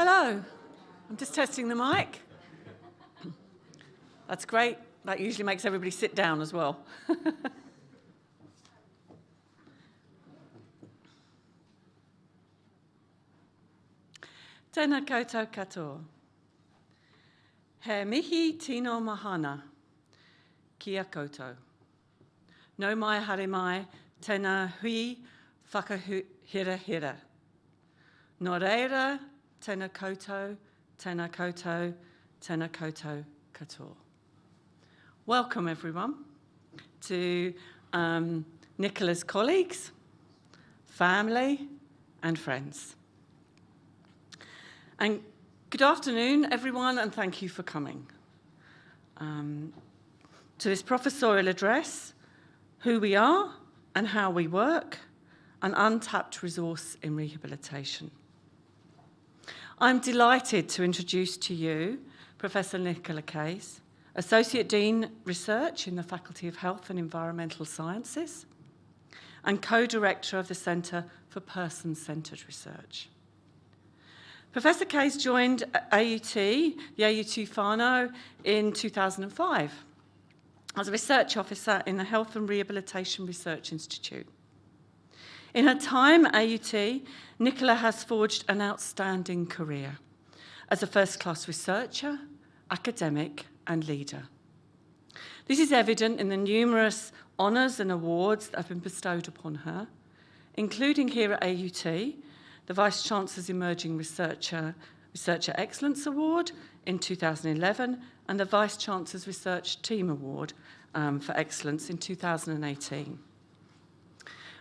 Hello, I'm just testing the mic. That's great. That usually makes everybody sit down as well. Tēnā koutou katoa. He mihi tino mahana kia koutou. No mai haere mai tēnā hui whakahira hira. Nō reira tēnā koutou, tēnā koutou, tēnā koutou katoa. Welcome everyone to Nicola's colleagues, family and friends. And good afternoon everyone, and thank you for coming to this professorial address, Who We Are and How We Work, an untapped resource in rehabilitation. I'm delighted to introduce to you Professor Nicola Kayes, Associate Dean Research in the Faculty of Health and Environmental Sciences and Co-Director of the Centre for Person-Centred Research. Professor Kayes joined AUT, the AUT whānau, in 2005 as a research officer in the Health and Rehabilitation Research Institute. In her time at AUT, Nicola has forged an outstanding career as a first-class researcher, academic and leader. This is evident in the numerous honours and awards that have been bestowed upon her, including here at AUT, the Vice-Chancellor's Emerging Researcher Excellence Award in 2011 and the Vice-Chancellor's Research Team Award for Excellence in 2018.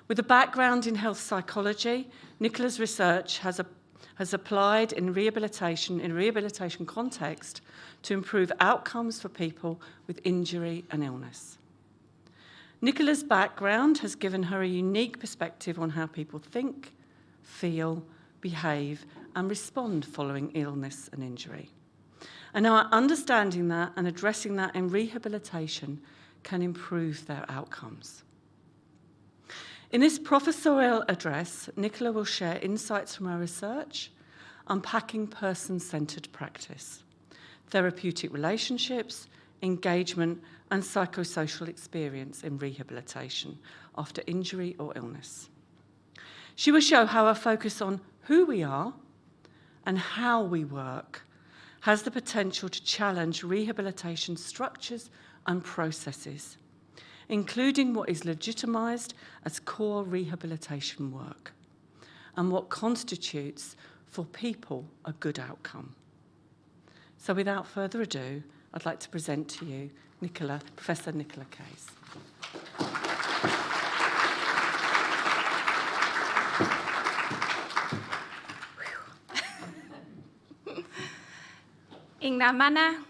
With a background in health psychology, Nicola's research has applied in a rehabilitation context to improve outcomes for people with injury and illness. Nicola's background has given her a unique perspective on how people think, feel, behave and respond following illness and injury. And our understanding that and addressing that in rehabilitation can improve their outcomes. In this professorial address, Nicola will share insights from her research, unpacking person-centred practice, therapeutic relationships, engagement and psychosocial experience in rehabilitation after injury or illness. She will show how a focus on who we are and how we work has the potential to challenge rehabilitation structures and processes, including what is legitimised as core rehabilitation work and what constitutes for people a good outcome. So without further ado, I'd like to present to you Professor Nicola Kayes. I ngā mana,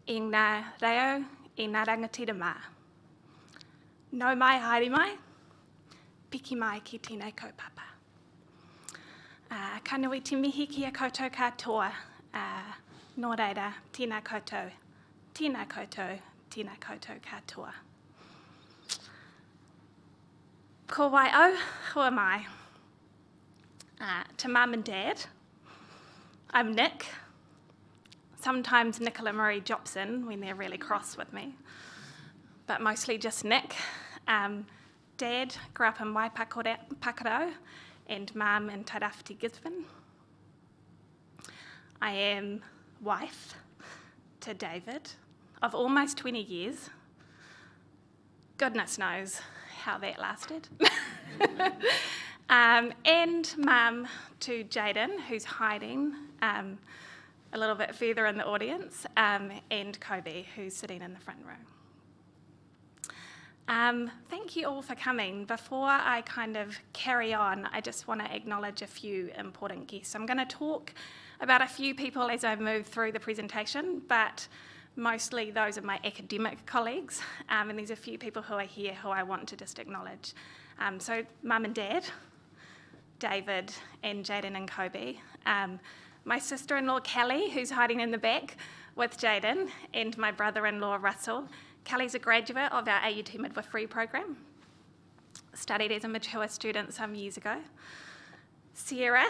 I ngā reo, I ngā rangatira mā. Nau mai haere mai, piki mai ki tēnei kaupapa. Ka nui te mihi ki a koutou katoa, nō reira, tēnā koutou, tēnā koutou, tēnā koutou katoa. Ko wai au, who am I? To Mum and Dad, I'm Nick. Sometimes Nicola Marie drops in when they're really cross with me, but mostly just Nick. Dad grew up in Waipakarau and Mum in Tairāwhiti, Gisborne. I am wife to David of almost 20 years. Goodness knows how that lasted. And Mum to Jaden, who's hiding a little bit further in the audience, and Kobe, who's sitting in the front row. Thank you all for coming. Before I kind of carry on, I just want to acknowledge a few important guests. I'm going to talk about a few people as I move through the presentation, but mostly those are my academic colleagues, and there's a few people who are here who I want to just acknowledge. So Mum and Dad, David and Jaden and Kobe, my sister-in-law Kelly, who's hiding in the back with Jaden, and my brother-in-law Russell. Kelly's a graduate of our AUT midwifery program, studied as a mature student some years ago. Sarah,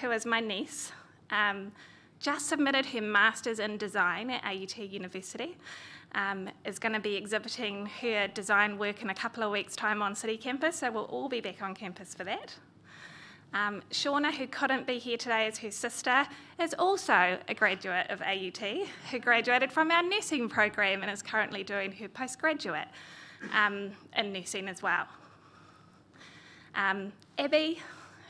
who is my niece, just submitted her Masters in Design at AUT University, is going to be exhibiting her design work in a couple of weeks' time on City Campus, so we'll all be back on campus for that. Shauna, who couldn't be here today as her sister, is also a graduate of AUT, who graduated from our nursing program and is currently doing her postgraduate in nursing as well. Abby,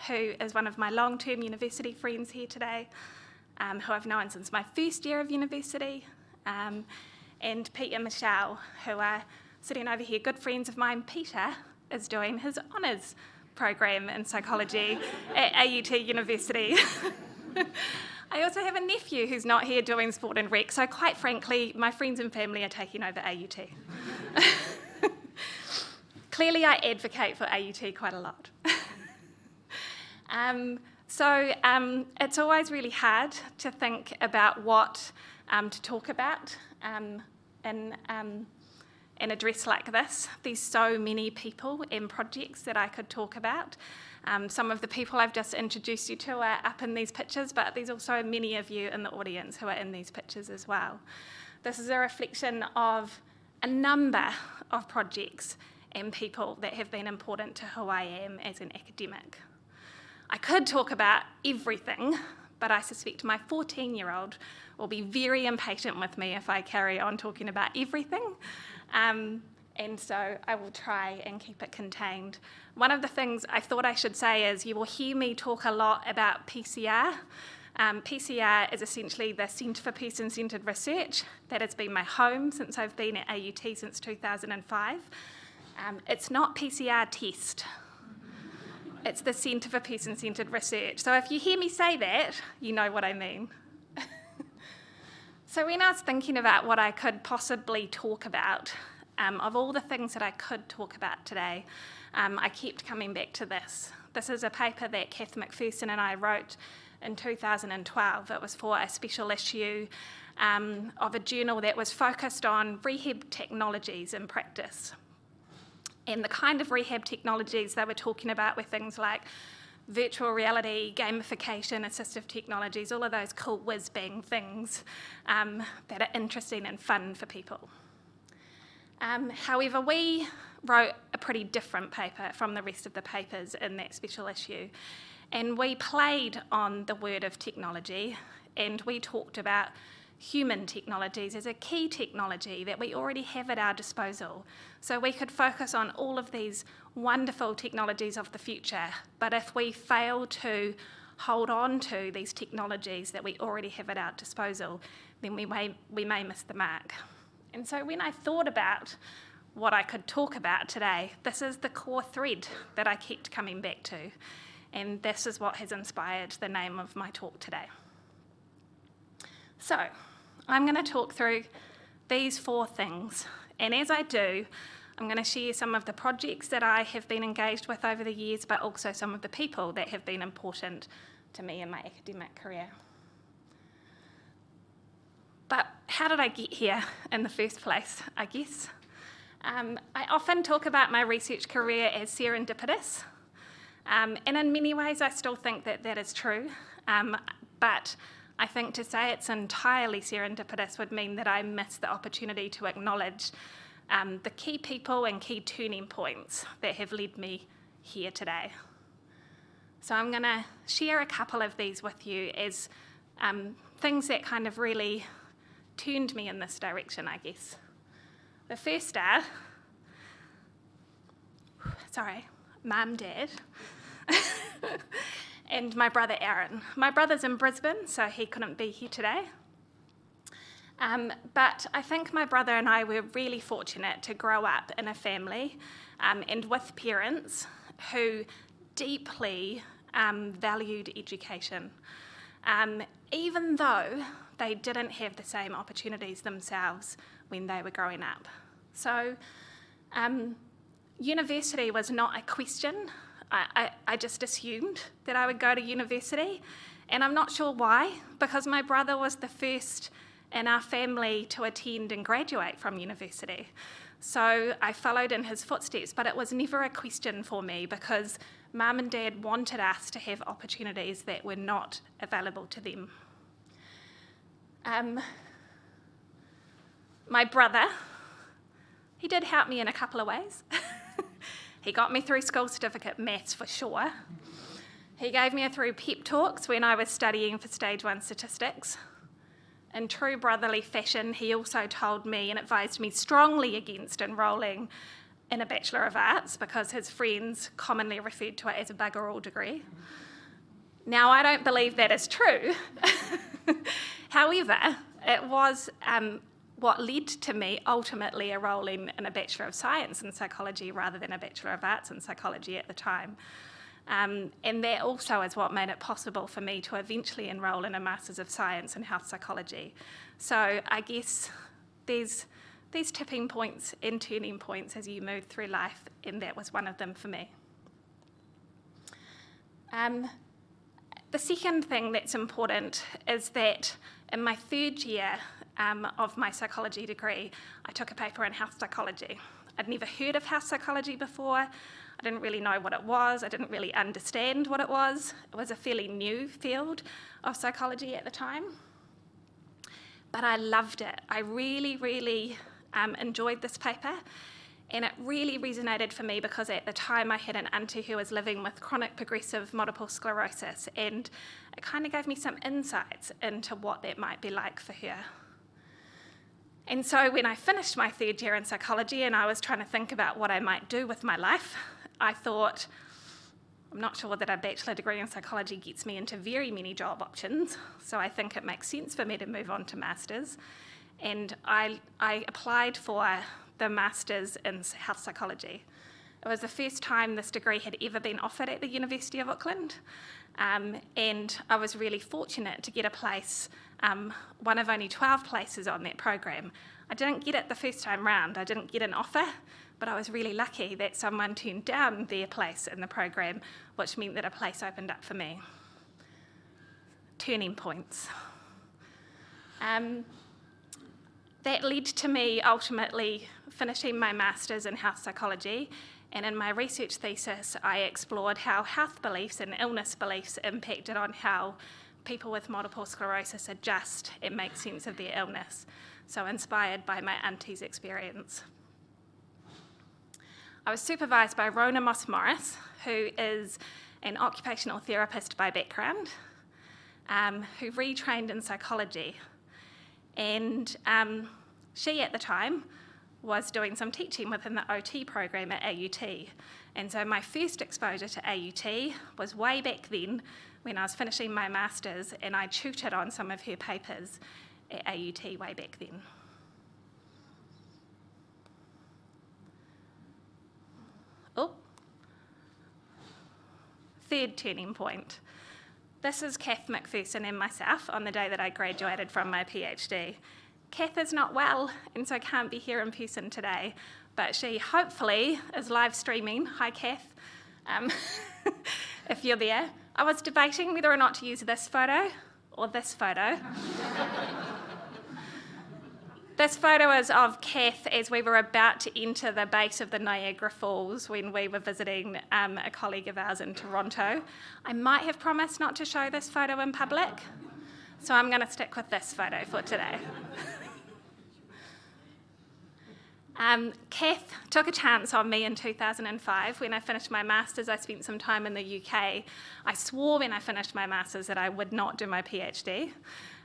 who is one of my long-term university friends here today, who I've known since my first year of university, and Pete and Michelle, who are sitting over here, good friends of mine. Peter is doing his honours program in psychology at AUT University. I also have a nephew who's not here doing sport and rec, so quite frankly, my friends and family are taking over AUT. Clearly, I advocate for AUT quite a lot. So it's always really hard to think about what to talk about in an address like this. There's so many people and projects that I could talk about. Some of the people I've just introduced you to are up in these pictures, but there's also many of you in the audience who are in these pictures as well. This is a reflection of a number of projects and people that have been important to who I am as an academic. I could talk about everything, but I suspect my 14-year-old will be very impatient with me if I carry on talking about everything. And so I will try and keep it contained. One of the things I thought I should say is you will hear me talk a lot about PCR. PCR is essentially the Centre for Person-Centred Research. That has been my home since I've been at AUT since 2005. It's not PCR test. It's the Centre for Person-Centred Research. So if you hear me say that, you know what I mean. So when I was thinking about what I could possibly talk about, of all the things that I could talk about today, I kept coming back to this. This is a paper that Kath McPherson and I wrote in 2012. It was for a special issue of a journal that was focused on rehab technologies in practice. And the kind of rehab technologies they were talking about were things like virtual reality, gamification, assistive technologies, all of those cool whiz-bang things that are interesting and fun for people. However, we wrote a pretty different paper from the rest of the papers in that special issue, and we played on the word of technology, and we talked about human technologies as a key technology that we already have at our disposal. So we could focus on all of these wonderful technologies of the future, but if we fail to hold on to these technologies that we already have at our disposal, then we may miss the mark. And so when I thought about what I could talk about today, this is the core thread that I kept coming back to, and this is what has inspired the name of my talk today. So, I'm going to talk through these 4 things, and as I do, I'm going to share some of the projects that I have been engaged with over the years, but also some of the people that have been important to me in my academic career. But how did I get here in the first place, I guess? I often talk about my research career as serendipitous, and in many ways I still think that that is true, but I think to say it's entirely serendipitous would mean that I miss the opportunity to acknowledge the key people and key turning points that have led me here today. So I'm going to share a couple of these with you as things that kind of really turned me in this direction, I guess. The first are, Mum, Dad, and my brother Aaron. My brother's in Brisbane, so he couldn't be here today. But I think my brother and I were really fortunate to grow up in a family and with parents who deeply valued education, even though they didn't have the same opportunities themselves when they were growing up. So university was not a question. I just assumed that I would go to university, and I'm not sure why, because my brother was the first in our family to attend and graduate from university. So I followed in his footsteps, but it was never a question for me because Mum and Dad wanted us to have opportunities that were not available to them. My brother, he did help me in a couple of ways. He got me through school certificate maths for sure. He gave me through pep talks when I was studying for stage 1 statistics. In true brotherly fashion, he also told me and advised me strongly against enrolling in a Bachelor of Arts because his friends commonly referred to it as a bugger all degree. Now, I don't believe that is true. However, it was what led to me ultimately enrolling in a Bachelor of Science in Psychology rather than a Bachelor of Arts in Psychology at the time. And that also is what made it possible for me to eventually enrol in a Masters of Science in Health Psychology. So I guess there's these tipping points and turning points as you move through life, and that was one of them for me. The second thing that's important is that in my third year of my psychology degree, I took a paper in health psychology. I'd never heard of health psychology before. I didn't really know what it was. I didn't really understand what it was. It was a fairly new field of psychology at the time. But I loved it. I really, really enjoyed this paper. And it really resonated for me because at the time I had an auntie who was living with chronic progressive multiple sclerosis, and it kind of gave me some insights into what that might be like for her. And so when I finished my third year in psychology and I was trying to think about what I might do with my life, I thought, I'm not sure that a bachelor degree in psychology gets me into very many job options, so I think it makes sense for me to move on to masters. And I applied for the Masters in Health Psychology. It was the first time this degree had ever been offered at the University of Auckland, and I was really fortunate to get a place, one of only 12 places on that program. I didn't get it the first time round, I didn't get an offer, but I was really lucky that someone turned down their place in the program, which meant that a place opened up for me. Turning points. That led to me ultimately finishing my Masters in Health Psychology, and in my research thesis I explored how health beliefs and illness beliefs impacted on how people with multiple sclerosis adjust and make sense of their illness, so inspired by my auntie's experience. I was supervised by Rona Moss-Morris, who is an occupational therapist by background, who retrained in psychology. And she, at the time, was doing some teaching within the OT program at AUT. And so my first exposure to AUT was way back then when I was finishing my Masters, and I tutored on some of her papers at AUT way back then. Third turning point. This is Kath McPherson and myself on the day that I graduated from my PhD. Kath is not well and so can't be here in person today, but she hopefully is live streaming. Hi Kath, if you're there. I was debating whether or not to use this photo or this photo. This photo is of Kath as we were about to enter the base of the Niagara Falls when we were visiting a colleague of ours in Toronto. I might have promised not to show this photo in public, so I'm going to stick with this photo for today. Kath took a chance on me in 2005. When I finished my Masters, I spent some time in the UK. I swore when I finished my Masters that I would not do my PhD.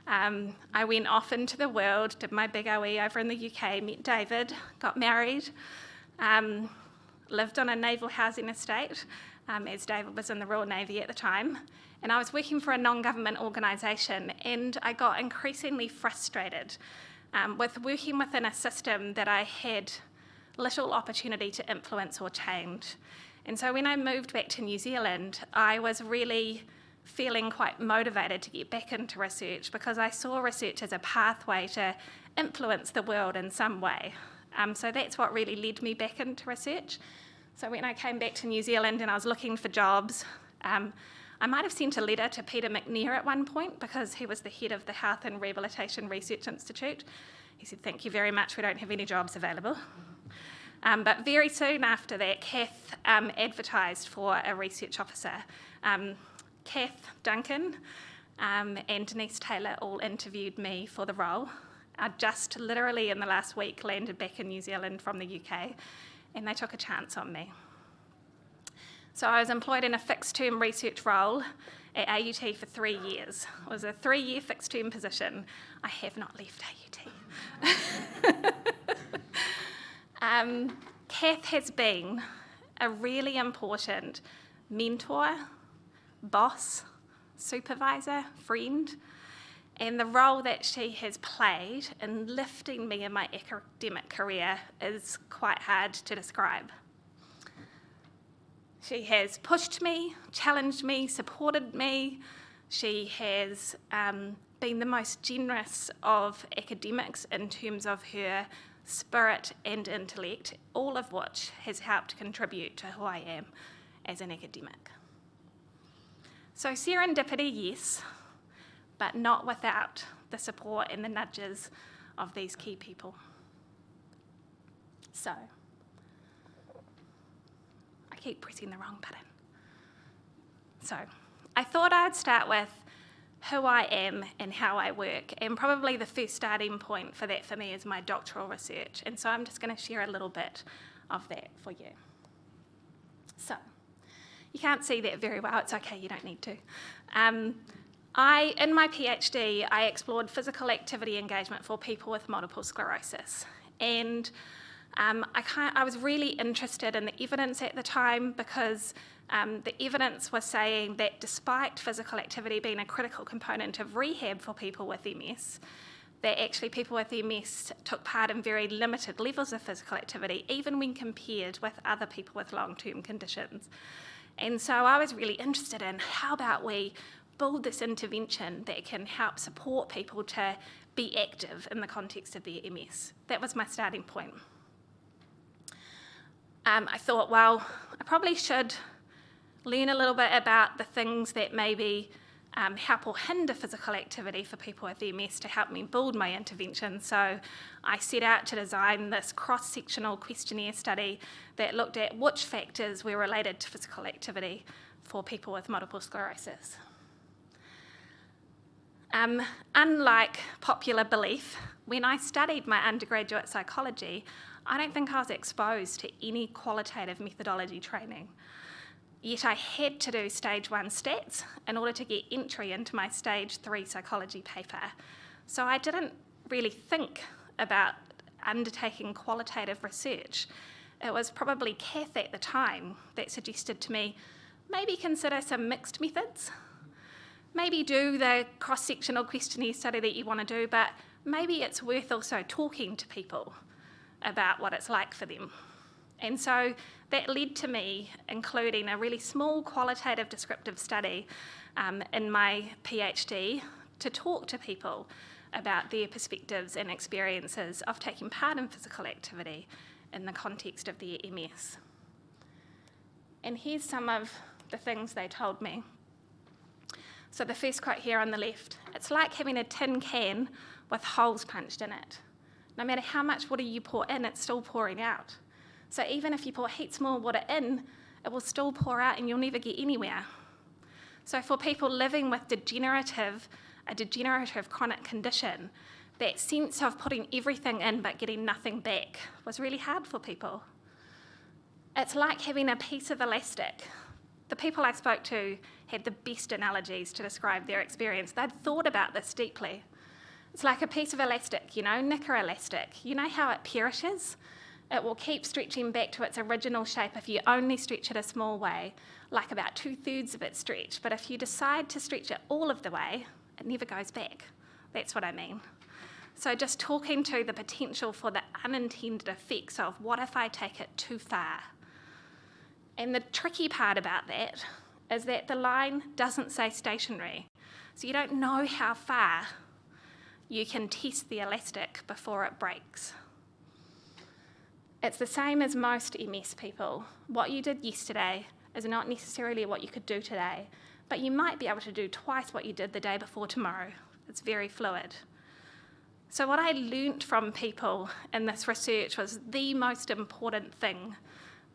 I went off into the world, did my big OE over in the UK, met David, got married, lived on a naval housing estate, as David was in the Royal Navy at the time, and I was working for a non-government organisation, and I got increasingly frustrated with working within a system that I had little opportunity to influence or change. And so when I moved back to New Zealand, I was really feeling quite motivated to get back into research because I saw research as a pathway to influence the world in some way. So that's what really led me back into research. So when I came back to New Zealand and I was looking for jobs, I might have sent a letter to Peter McNair at one point because he was the head of the Health and Rehabilitation Research Institute. He said, "Thank you very much, we don't have any jobs available." But very soon after that, Kath advertised for a research officer. Kath Duncan and Denise Taylor all interviewed me for the role. I just literally in the last week landed back in New Zealand from the UK, and they took a chance on me. So I was employed in a fixed-term research role at AUT for 3 years. It was a 3-year fixed-term position. I have not left AUT. Kath has been a really important mentor, boss, supervisor, friend, and the role that she has played in lifting me in my academic career is quite hard to describe. She has pushed me, challenged me, supported me. She has been the most generous of academics in terms of her spirit and intellect, all of which has helped contribute to who I am as an academic. So serendipity, yes, but not without the support and the nudges of these key people. So, I keep pressing the wrong button. So, I thought I'd start with who I am and how I work, and probably the first starting point for that for me is my doctoral research, and so I'm just going to share a little bit of that for you. So, you can't see that very well, it's okay, you don't need to. In my PhD, I explored physical activity engagement for people with multiple sclerosis, and I was really interested in the evidence at the time because the evidence was saying that despite physical activity being a critical component of rehab for people with MS, that actually people with MS took part in very limited levels of physical activity, even when compared with other people with long-term conditions. And so I was really interested in how about we build this intervention that can help support people to be active in the context of their MS. That was my starting point. I thought, well, I probably should learn a little bit about the things that maybe help or hinder physical activity for people with MS to help me build my intervention. So I set out to design this cross-sectional questionnaire study that looked at which factors were related to physical activity for people with multiple sclerosis. Unlike popular belief, when I studied my undergraduate psychology, I don't think I was exposed to any qualitative methodology training. Yet I had to do stage 1 stats in order to get entry into my stage 3 psychology paper. So I didn't really think about undertaking qualitative research. It was probably Kath at the time that suggested to me, maybe consider some mixed methods. Maybe do the cross-sectional questionnaire study that you want to do, but maybe it's worth also talking to people about what it's like for them. And so that led to me including a really small qualitative descriptive study in my PhD to talk to people about their perspectives and experiences of taking part in physical activity in the context of their MS. And here's some of the things they told me. So the first quote here on the left, it's like having a tin can with holes punched in it. No matter how much water you pour in, it's still pouring out. So even if you pour heaps more water in, it will still pour out and you'll never get anywhere. So for people living with a degenerative chronic condition, that sense of putting everything in but getting nothing back was really hard for people. It's like having a piece of elastic. The people I spoke to had the best analogies to describe their experience. They'd thought about this deeply. It's like a piece of elastic, knicker elastic. You know how it perishes? It will keep stretching back to its original shape if you only stretch it a small way, like about 2/3 of its stretch. But if you decide to stretch it all of the way, it never goes back. That's what I mean. So just talking to the potential for the unintended effects of what if I take it too far? And the tricky part about that is that the line doesn't say stationary. So you don't know how far you can test the elastic before it breaks. It's the same as most MS people. What you did yesterday is not necessarily what you could do today, but you might be able to do twice what you did the day before tomorrow. It's very fluid. So what I learnt from people in this research was the most important thing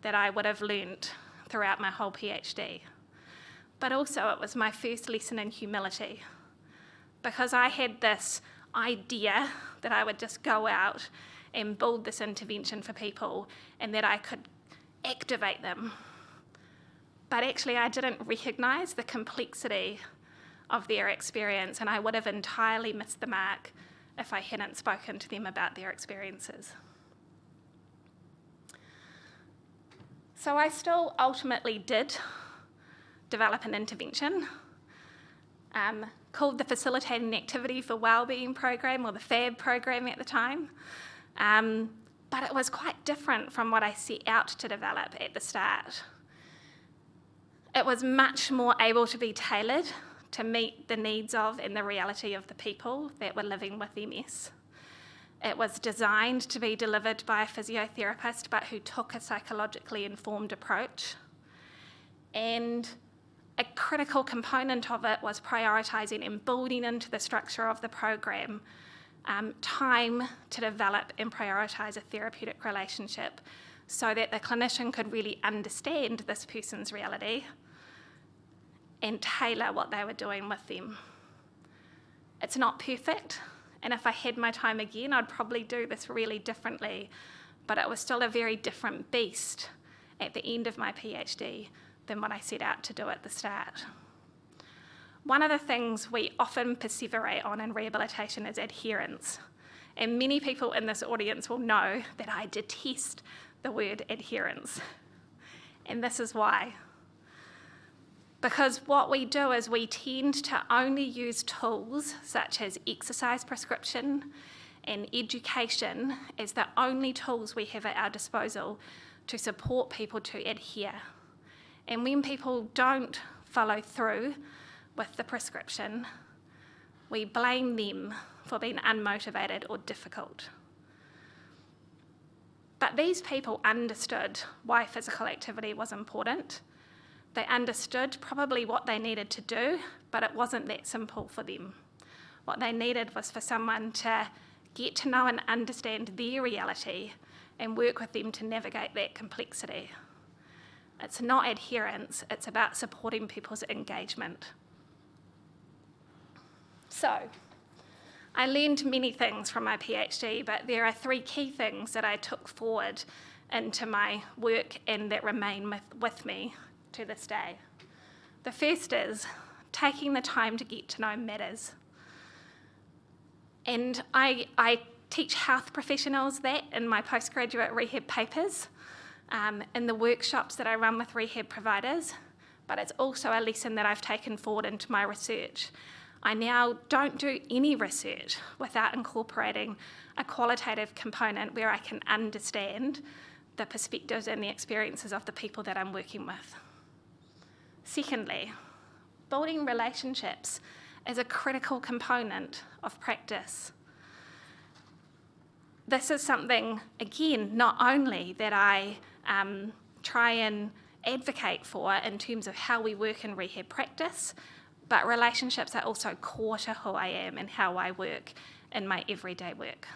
that I would have learnt throughout my whole PhD. But also it was my first lesson in humility, because I had this idea that I would just go out and build this intervention for people and that I could activate them. But actually I didn't recognise the complexity of their experience, and I would have entirely missed the mark if I hadn't spoken to them about their experiences. So I still ultimately did develop an intervention called the Facilitating Activity for Wellbeing program, or the FAB program at the time. But it was quite different from what I set out to develop at the start. It was much more able to be tailored to meet the needs of and the reality of the people that were living with MS. It was designed to be delivered by a physiotherapist, but who took a psychologically informed approach. And a critical component of it was prioritising and building into the structure of the program time to develop and prioritise a therapeutic relationship so that the clinician could really understand this person's reality and tailor what they were doing with them. It's not perfect, and if I had my time again, I'd probably do this really differently, but it was still a very different beast at the end of my PhD than what I set out to do at the start. One of the things we often perseverate on in rehabilitation is adherence, and many people in this audience will know that I detest the word adherence, and this is why. Because what we do is we tend to only use tools such as exercise prescription and education as the only tools we have at our disposal to support people to adhere. And when people don't follow through with the prescription, we blame them for being unmotivated or difficult. But these people understood why physical activity was important. They understood probably what they needed to do, but it wasn't that simple for them. What they needed was for someone to get to know and understand their reality and work with them to navigate that complexity. It's not adherence, it's about supporting people's engagement. So, I learned many things from my PhD, but there are 3 key things that I took forward into my work and that remain with me to this day. The first is taking the time to get to know matters. And I teach health professionals that in my postgraduate rehab papers, in the workshops that I run with rehab providers, but it's also a lesson that I've taken forward into my research. I now don't do any research without incorporating a qualitative component where I can understand the perspectives and the experiences of the people that I'm working with. Secondly, building relationships is a critical component of practice. This is something, again, not only that I try and advocate for in terms of how we work in rehab practice, but relationships are also core to who I am and how I work in my everyday work.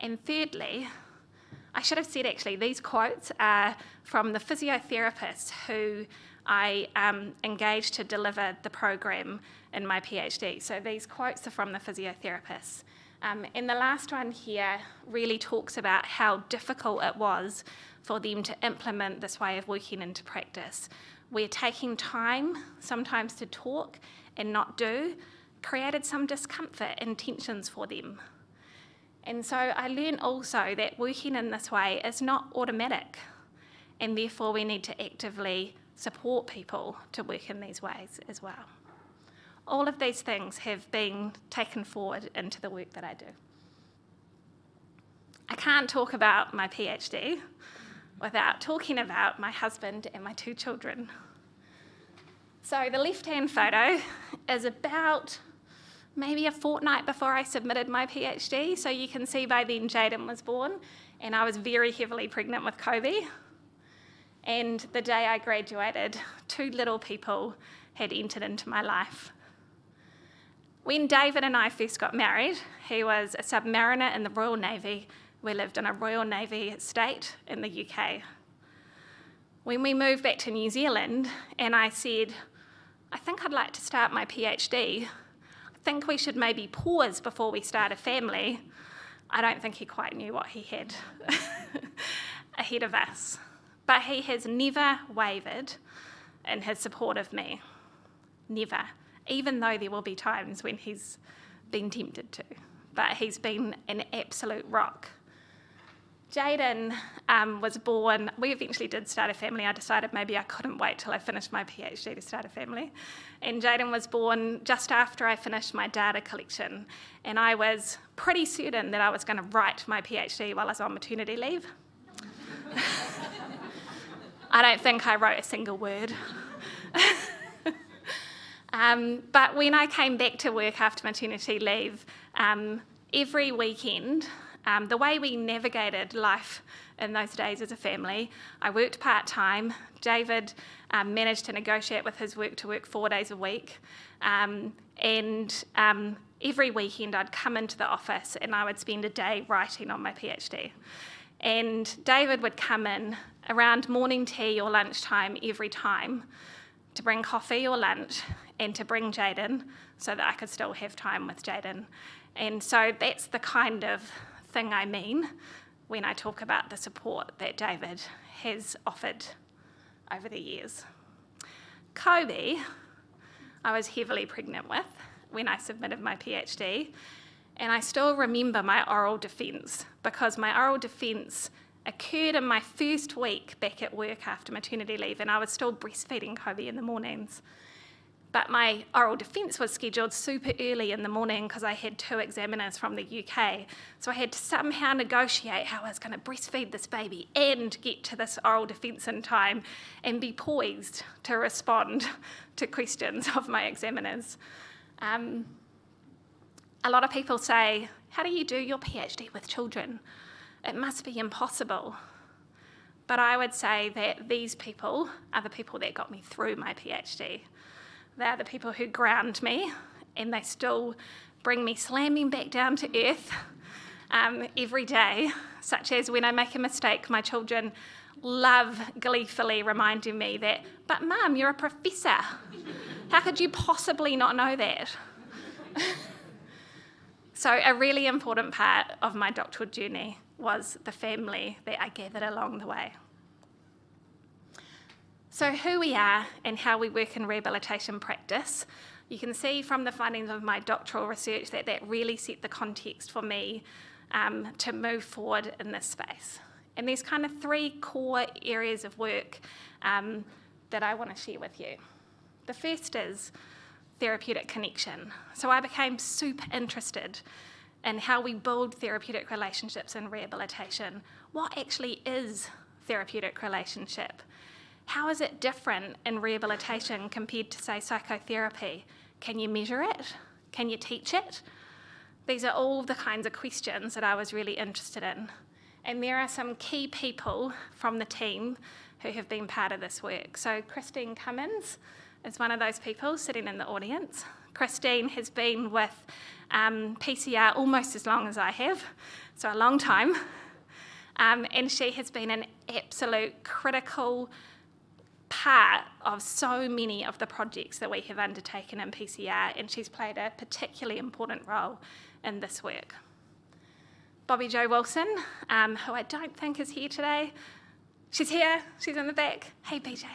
And thirdly, I should have said actually, these quotes are from the physiotherapist who I engaged to deliver the program in my PhD. So these quotes are from the physiotherapists. And the last one here really talks about how difficult it was for them to implement this way of working into practice, where taking time sometimes to talk and not do created some discomfort and tensions for them. And so I learned also that working in this way is not automatic, and therefore we need to actively support people to work in these ways as well. All of these things have been taken forward into the work that I do. I can't talk about my PhD without talking about my husband and my 2 children. So the left-hand photo is about maybe a fortnight before I submitted my PhD. So you can see by then Jaden was born, and I was very heavily pregnant with Kobe. And the day I graduated, 2 little people had entered into my life. When David and I first got married, he was a submariner in the Royal Navy. We lived in a Royal Navy estate in the UK. When we moved back to New Zealand and I said, I think I'd like to start my PhD, I think we should maybe pause before we start a family, I don't think he quite knew what he had ahead of us. But he has never wavered in his support of me. Never. Even though there will be times when he's been tempted to. But he's been an absolute rock. Jaden was born, we eventually did start a family. I decided maybe I couldn't wait till I finished my PhD to start a family. And Jaden was born just after I finished my data collection. And I was pretty certain that I was going to write my PhD while I was on maternity leave. I don't think I wrote a single word. But when I came back to work after maternity leave, every weekend, the way we navigated life in those days as a family, I worked part-time. David managed to negotiate with his work to work 4 days a week. And every weekend I'd come into the office and I would spend a day writing on my PhD. And David would come in around morning tea or lunchtime every time to bring coffee or lunch and to bring Jaden so that I could still have time with Jaden. And so that's the kind of thing I mean when I talk about the support that David has offered over the years. Kobe, I was heavily pregnant with when I submitted my PhD, and I still remember my oral defence because my oral defence occurred in my first week back at work after maternity leave, and I was still breastfeeding Kobe in the mornings. But my oral defence was scheduled super early in the morning because I had 2 examiners from the UK. So I had to somehow negotiate how I was going to breastfeed this baby and get to this oral defence in time and be poised to respond to questions of my examiners. A lot of people say, how do you do your PhD with children? It must be impossible. But I would say that these people are the people that got me through my PhD. They're the people who ground me, and they still bring me slamming back down to earth every day, such as when I make a mistake, my children love gleefully reminding me that, but Mum, you're a professor. How could you possibly not know that? So a really important part of my doctoral journey was the family that I gathered along the way. So who we are and how we work in rehabilitation practice, you can see from the findings of my doctoral research that that really set the context for me to move forward in this space. And there's kind of 3 core areas of work that I want to share with you. The first is therapeutic connection. So I became super interested in how we build therapeutic relationships in rehabilitation. What actually is therapeutic relationship? How is it different in rehabilitation compared to, say, psychotherapy? Can you measure it? Can you teach it? These are all the kinds of questions that I was really interested in. And there are some key people from the team who have been part of this work. So Christine Cummins is one of those people sitting in the audience. Christine has been with PCR almost as long as I have, so a long time. And she has been an absolute critical part of so many of the projects that we have undertaken in PCR, and she's played a particularly important role in this work. Bobby Jo Wilson, who I don't think is here today. She's here, she's in the back. Hey, BJ.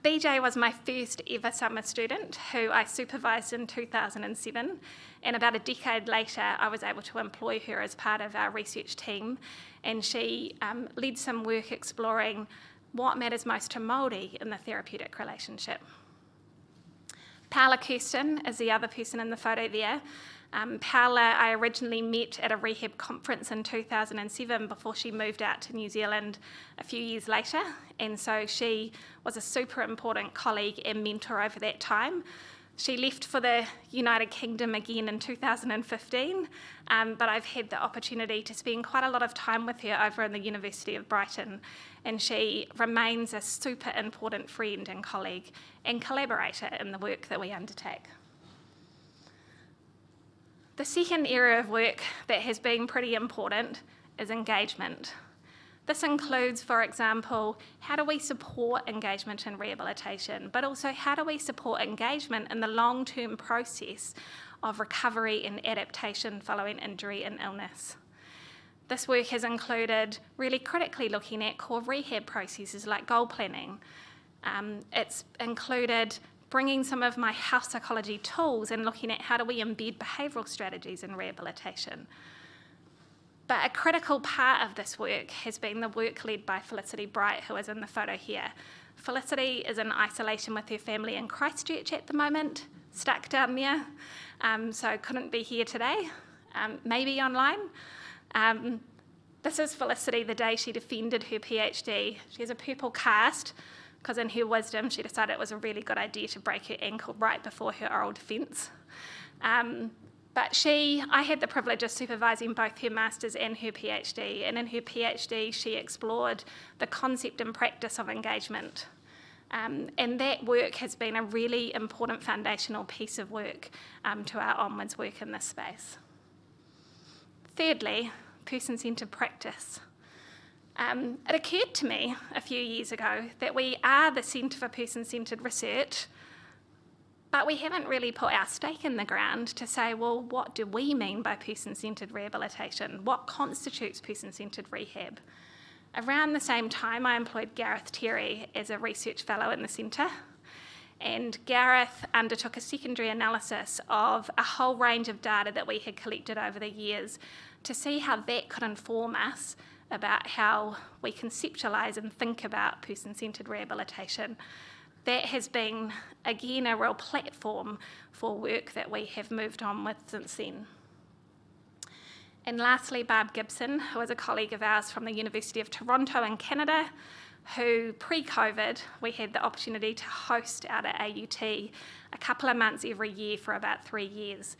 BJ was my first ever summer student who I supervised in 2007, and about a decade later I was able to employ her as part of our research team, and she led some work exploring what matters most to Māori in the therapeutic relationship. Paula Kirsten is the other person in the photo there. Paula I originally met at a rehab conference in 2007 before she moved out to New Zealand a few years later, and so she was a super important colleague and mentor over that time. She left for the United Kingdom again in 2015, but I've had the opportunity to spend quite a lot of time with her over in the University of Brighton, and she remains a super important friend and colleague and collaborator in the work that we undertake. The second area of work that has been pretty important is engagement. This includes, for example, how do we support engagement in rehabilitation, but also how do we support engagement in the long-term process of recovery and adaptation following injury and illness. This work has included really critically looking at core rehab processes like goal planning. It's included bringing some of my health psychology tools and looking at how do we embed behavioural strategies in rehabilitation. But a critical part of this work has been the work led by Felicity Bright, who is in the photo here. Felicity is in isolation with her family in Christchurch at the moment, stuck down there, so couldn't be here today, maybe online. This is Felicity the day she defended her PhD. She has a purple cast, because in her wisdom she decided it was a really good idea to break her ankle right before her oral defence. But I had the privilege of supervising both her master's and her PhD, and in her PhD she explored the concept and practice of engagement. And that work has been a really important foundational piece of work to our onwards work in this space. Thirdly, person-centred practice. It occurred to me a few years ago that we are the Centre for Person-Centred Research, but we haven't really put our stake in the ground to say, well, what do we mean by person-centred rehabilitation? What constitutes person-centred rehab? Around the same time, I employed Gareth Terry as a research fellow in the centre, and Gareth undertook a secondary analysis of a whole range of data that we had collected over the years to see how that could inform us about how we conceptualise and think about person-centred rehabilitation. That has been, again, a real platform for work that we have moved on with since then. And lastly, Barb Gibson, who is a colleague of ours from the University of Toronto in Canada, who pre-COVID, we had the opportunity to host out at AUT a couple of months every year for about 3 years.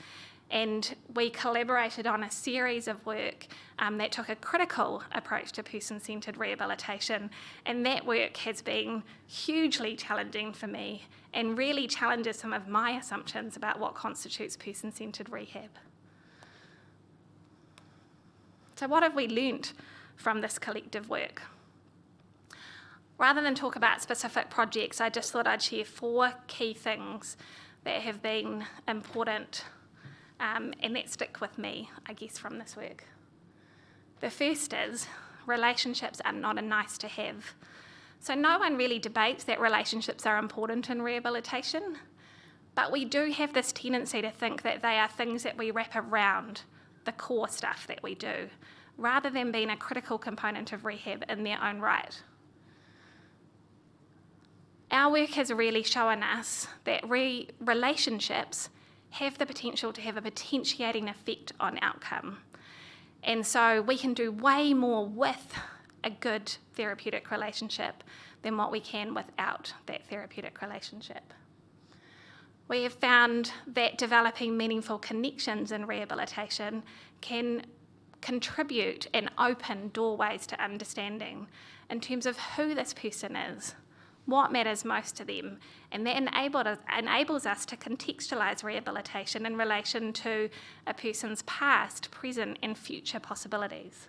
And we collaborated on a series of work that took a critical approach to person-centred rehabilitation, and that work has been hugely challenging for me and really challenges some of my assumptions about what constitutes person-centred rehab. So what have we learnt from this collective work? Rather than talk about specific projects, I just thought I'd share 4 key things that have been important and that stick with me, I guess, from this work. The first is relationships are not a nice to have. So no one really debates that relationships are important in rehabilitation, but we do have this tendency to think that they are things that we wrap around the core stuff that we do, rather than being a critical component of rehab in their own right. Our work has really shown us that relationships have the potential to have a potentiating effect on outcome. And so we can do way more with a good therapeutic relationship than what we can without that therapeutic relationship. We have found that developing meaningful connections in rehabilitation can contribute and open doorways to understanding in terms of who this person is, what matters most to them, and that enables us to contextualise rehabilitation in relation to a person's past, present and future possibilities.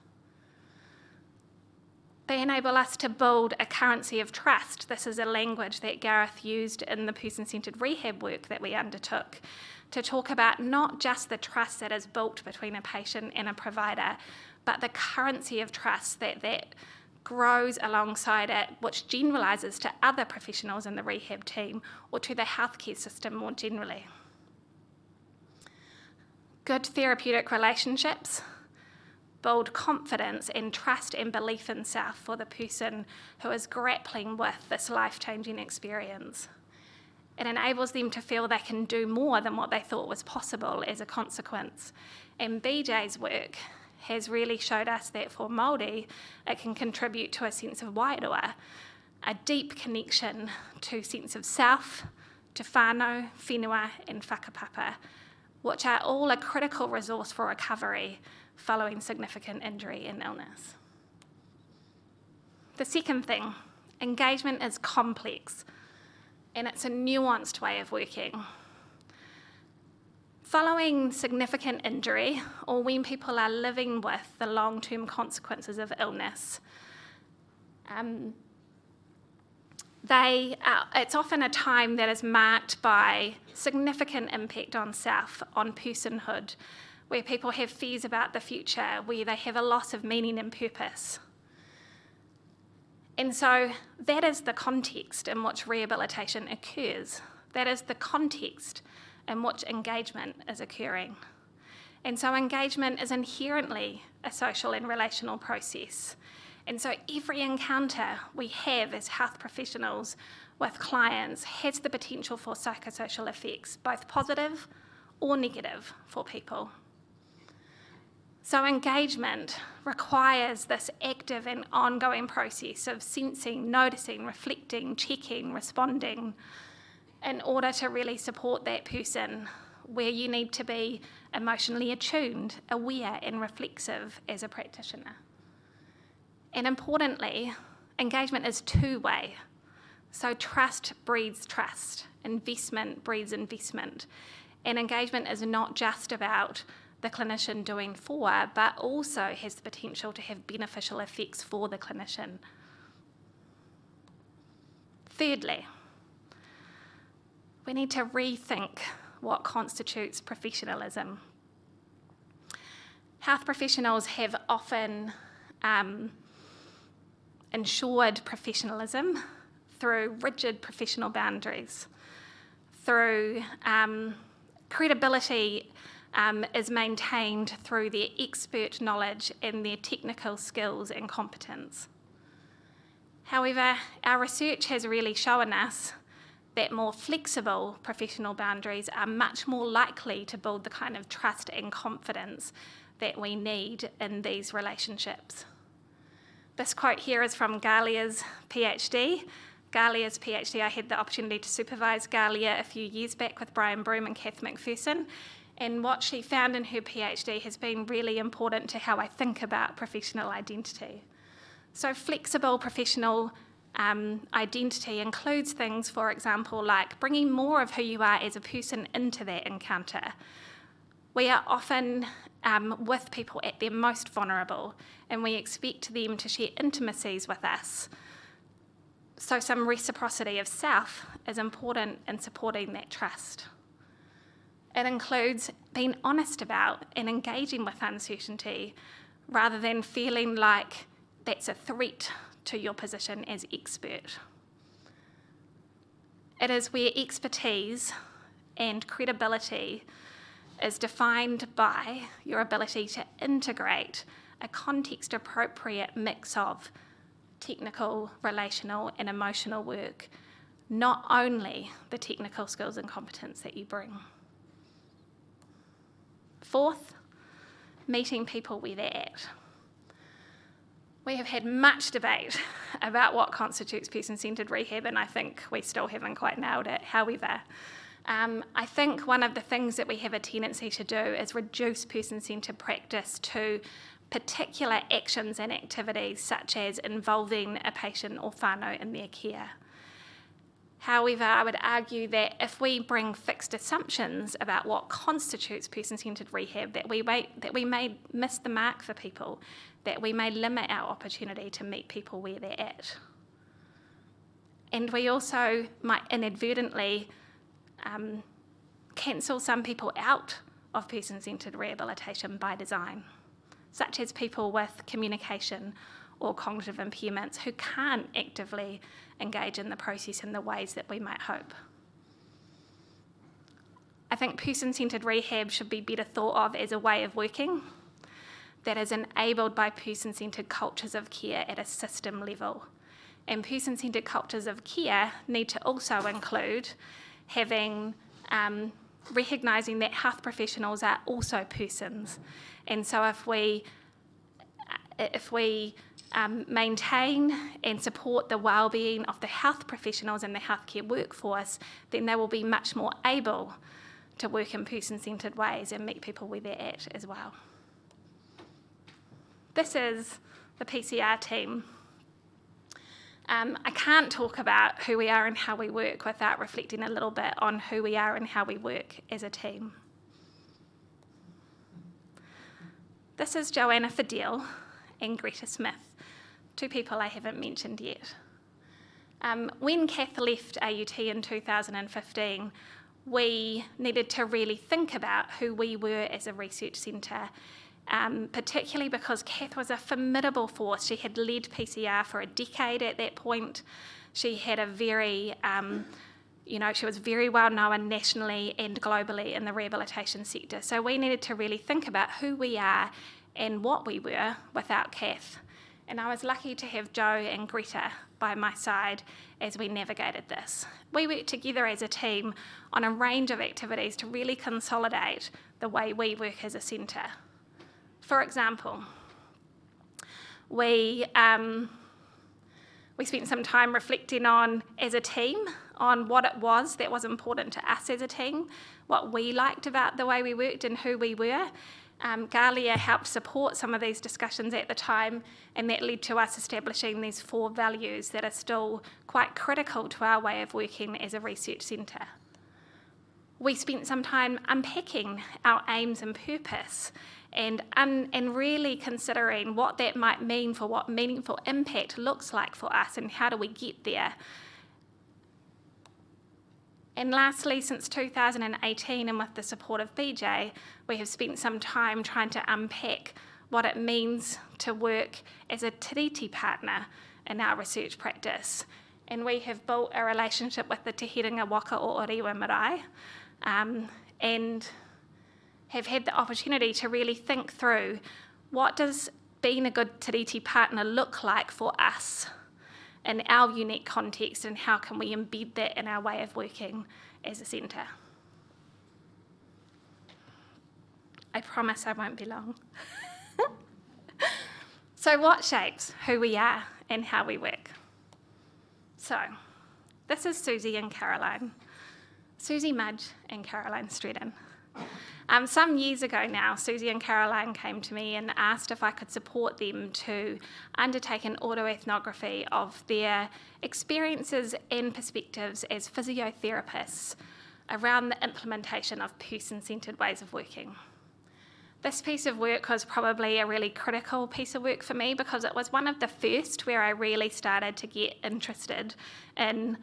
They enable us to build a currency of trust. This is a language that Gareth used in the person-centred rehab work that we undertook to talk about not just the trust that is built between a patient and a provider, but the currency of trust that grows alongside it, which generalises to other professionals in the rehab team or to the healthcare system more generally. Good therapeutic relationships build confidence and trust and belief in self for the person who is grappling with this life-changing experience. It enables them to feel they can do more than what they thought was possible as a consequence. And BJ's work has really showed us that for Māori, it can contribute to a sense of wairua, a deep connection to sense of self, to whānau, whenua and whakapapa, which are all a critical resource for recovery following significant injury and illness. The second thing, engagement is complex and it's a nuanced way of working. Following significant injury, or when people are living with the long-term consequences of illness, it's often a time that is marked by significant impact on self, on personhood, where people have fears about the future, where they have a loss of meaning and purpose. And so that is the context in which rehabilitation occurs. That is the context in which engagement is occurring. And so engagement is inherently a social and relational process. And so every encounter we have as health professionals with clients has the potential for psychosocial effects, both positive or negative for people. So engagement requires this active and ongoing process of sensing, noticing, reflecting, checking, responding, in order to really support that person, where you need to be emotionally attuned, aware and reflexive as a practitioner. And importantly, engagement is two-way. So trust breeds trust, investment breeds investment. And engagement is not just about the clinician doing for, but also has the potential to have beneficial effects for the clinician. Thirdly, we need to rethink what constitutes professionalism. Health professionals have often ensured professionalism through rigid professional boundaries, through credibility is maintained through their expert knowledge and their technical skills and competence. However, our research has really shown us that more flexible professional boundaries are much more likely to build the kind of trust and confidence that we need in these relationships. This quote here is from Galia's PhD. Galia's PhD, I had the opportunity to supervise Galia a few years back with Brian Broom and Kath McPherson, and what she found in her PhD has been really important to how I think about professional identity. So flexible professional identity includes things, for example, like bringing more of who you are as a person into that encounter. We are often with people at their most vulnerable, and we expect them to share intimacies with us. So some reciprocity of self is important in supporting that trust. It includes being honest about and engaging with uncertainty rather than feeling like that's a threat to your position as expert. It is where expertise and credibility is defined by your ability to integrate a context-appropriate mix of technical, relational, and emotional work, not only the technical skills and competence that you bring. Fourth, meeting people where they're at. We have had much debate about what constitutes person-centred rehab, and I think we still haven't quite nailed it. However, I think one of the things that we have a tendency to do is reduce person-centred practice to particular actions and activities, such as involving a patient or whānau in their care. However, I would argue that if we bring fixed assumptions about what constitutes person-centred rehab, that we may miss the mark for people, that we may limit our opportunity to meet people where they're at. And we also might inadvertently cancel some people out of person-centred rehabilitation by design, such as people with communication or cognitive impairments who can't actively engage in the process in the ways that we might hope. I think person-centred rehab should be better thought of as a way of working that is enabled by person-centred cultures of care at a system level. And person-centred cultures of care need to also include having recognising that health professionals are also persons. And so if we maintain and support the well-being of the health professionals and the healthcare workforce, then they will be much more able to work in person-centred ways and meet people where they're at as well. This is the PCR team. I can't talk about who we are and how we work without reflecting a little bit on who we are and how we work as a team. This is Joanna Fidel and Greta Smith, two people I haven't mentioned yet. When Kath left AUT in 2015, we needed to really think about who we were as a research centre, particularly because Kath was a formidable force. She had led PCR for a decade at that point. She had a very, she was very well known nationally and globally in the rehabilitation sector. So we needed to really think about who we are and what we were without Kath. And I was lucky to have Jo and Greta by my side as we navigated this. We worked together as a team on a range of activities to really consolidate the way we work as a centre. For example, we spent some time reflecting on, as a team, on what it was that was important to us as a team, what we liked about the way we worked and who we were. Galia helped support some of these discussions at the time, and that led to us establishing these 4 values that are still quite critical to our way of working as a research centre. We spent some time unpacking our aims and purpose and really considering what that might mean for what meaningful impact looks like for us and how do we get there. And lastly, since 2018, and with the support of BJ, we have spent some time trying to unpack what it means to work as a tiriti partner in our research practice. And we have built a relationship with the Te Herenga Waka o Orewa Marae, and have had the opportunity to really think through what does being a good tiriti partner look like for us in our unique context, and how can we embed that in our way of working as a centre. I promise I won't be long. So what shapes who we are and how we work? So this is Susie and Caroline. Susie Mudge and Caroline Stredden. Some years ago now, Susie and Caroline came to me and asked if I could support them to undertake an autoethnography of their experiences and perspectives as physiotherapists around the implementation of person-centred ways of working. This piece of work was probably a really critical piece of work for me because it was one of the first where I really started to get interested in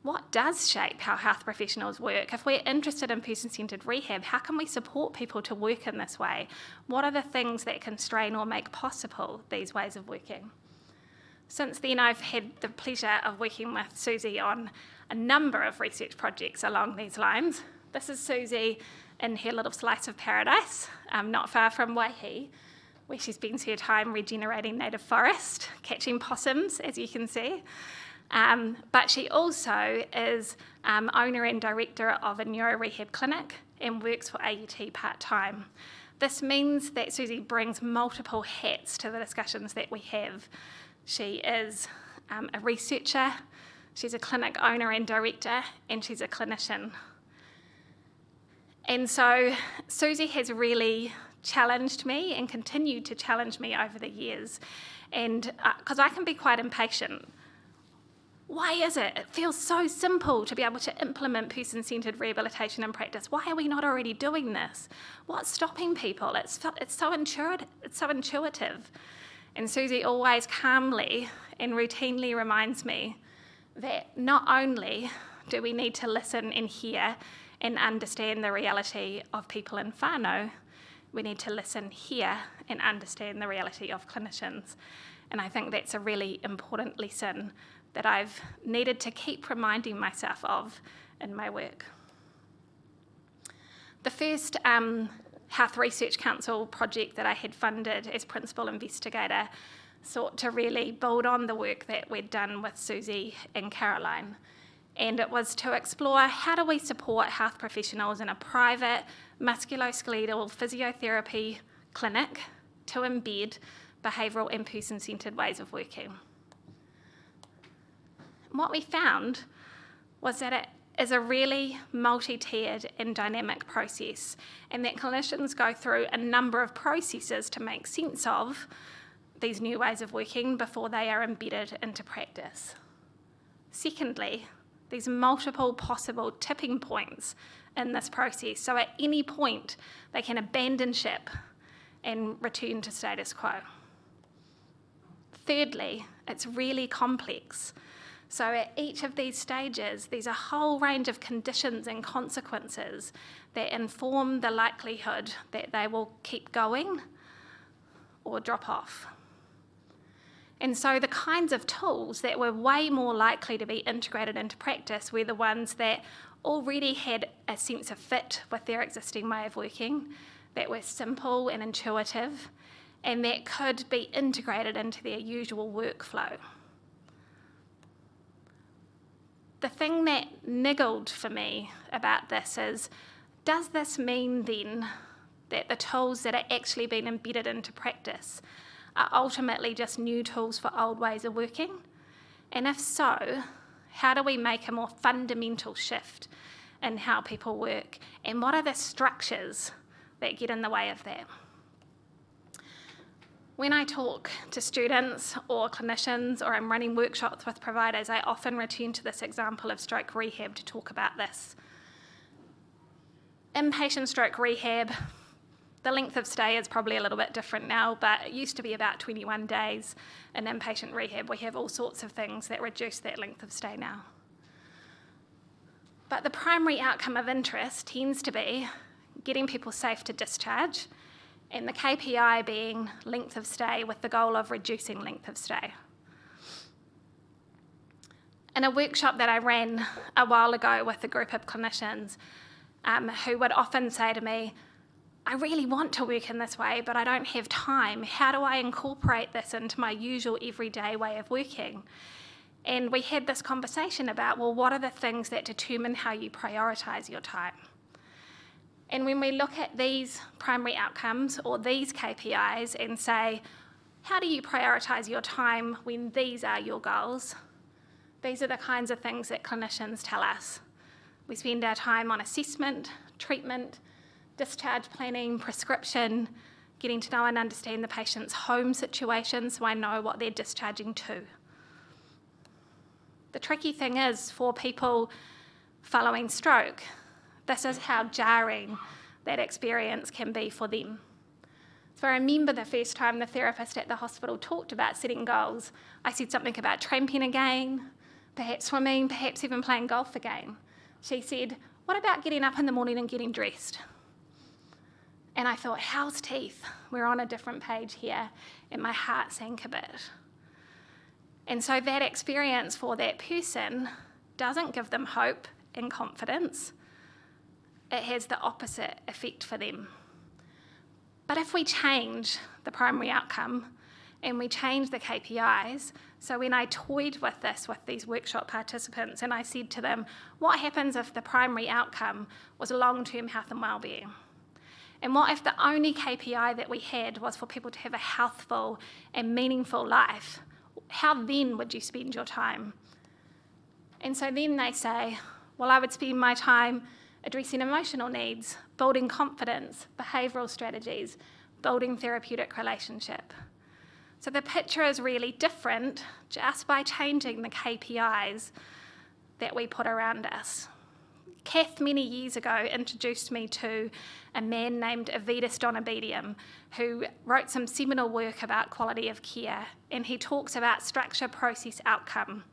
what does shape how health professionals work. If we're interested in person-centred rehab, how can we support people to work in this way? What are the things that constrain or make possible these ways of working? Since then, I've had the pleasure of working with Susie on a number of research projects along these lines. This is Susie in her little slice of paradise, not far from Waihi, where she spends her time regenerating native forest, catching possums, as you can see. But she also is owner and director of a neuro-rehab clinic and works for AUT part-time. This means that Susie brings multiple hats to the discussions that we have. She is a researcher, she's a clinic owner and director, and she's a clinician. And so Susie has really challenged me and continued to challenge me over the years, and because I can be quite impatient. Why is it? It feels so simple to be able to implement person-centred rehabilitation in practice. Why are we not already doing this? What's stopping people? It's so intuitive. And Susie always calmly and routinely reminds me that not only do we need to listen and hear and understand the reality of people in whānau, we need to listen, hear, and understand the reality of clinicians. And I think that's a really important lesson that I've needed to keep reminding myself of in my work. The first Health Research Council project that I had funded as principal investigator sought to really build on the work that we'd done with Susie and Caroline. And it was to explore how do we support health professionals in a private musculoskeletal physiotherapy clinic to embed behavioural and person-centred ways of working. What we found was that it is a really multi-tiered and dynamic process, and that clinicians go through a number of processes to make sense of these new ways of working before they are embedded into practice. Secondly, there's multiple possible tipping points in this process, so at any point they can abandon ship and return to status quo. Thirdly, it's really complex. So at each of these stages, there's a whole range of conditions and consequences that inform the likelihood that they will keep going or drop off. And so the kinds of tools that were way more likely to be integrated into practice were the ones that already had a sense of fit with their existing way of working, that were simple and intuitive, and that could be integrated into their usual workflow. The thing that niggled for me about this is, does this mean then that the tools that are actually being embedded into practice are ultimately just new tools for old ways of working? And if so, how do we make a more fundamental shift in how people work? And what are the structures that get in the way of that? When I talk to students or clinicians, or I'm running workshops with providers, I often return to this example of stroke rehab to talk about this. Inpatient stroke rehab, the length of stay is probably a little bit different now, but it used to be about 21 days in inpatient rehab. We have all sorts of things that reduce that length of stay now. But the primary outcome of interest tends to be getting people safe to discharge, and the KPI being length of stay with the goal of reducing length of stay. In a workshop that I ran a while ago with a group of clinicians who would often say to me, I really want to work in this way, but I don't have time. How do I incorporate this into my usual everyday way of working? And we had this conversation about, well, what are the things that determine how you prioritise your time? And when we look at these primary outcomes or these KPIs and say, how do you prioritise your time when these are your goals? These are the kinds of things that clinicians tell us. We spend our time on assessment, treatment, discharge planning, prescription, getting to know and understand the patient's home situation so I know what they're discharging to. The tricky thing is, for people following stroke, this is how jarring that experience can be for them. So I remember the first time the therapist at the hospital talked about setting goals, I said something about tramping again, perhaps swimming, perhaps even playing golf again. She said, what about getting up in the morning and getting dressed? And I thought, how's teeth? We're on a different page here, and my heart sank a bit. And so that experience for that person doesn't give them hope and confidence. It has the opposite effect for them. But if we change the primary outcome and we change the KPIs, so when I toyed with this with these workshop participants and I said to them, what happens if the primary outcome was long-term health and wellbeing? And what if the only KPI that we had was for people to have a healthful and meaningful life? How then would you spend your time? And so then they say, well, I would spend my time addressing emotional needs, building confidence, behavioural strategies, building therapeutic relationship. So the picture is really different just by changing the KPIs that we put around us. Kath, many years ago, introduced me to a man named Avidus Donobedium, who wrote some seminal work about quality of care, and he talks about structure, process, outcome,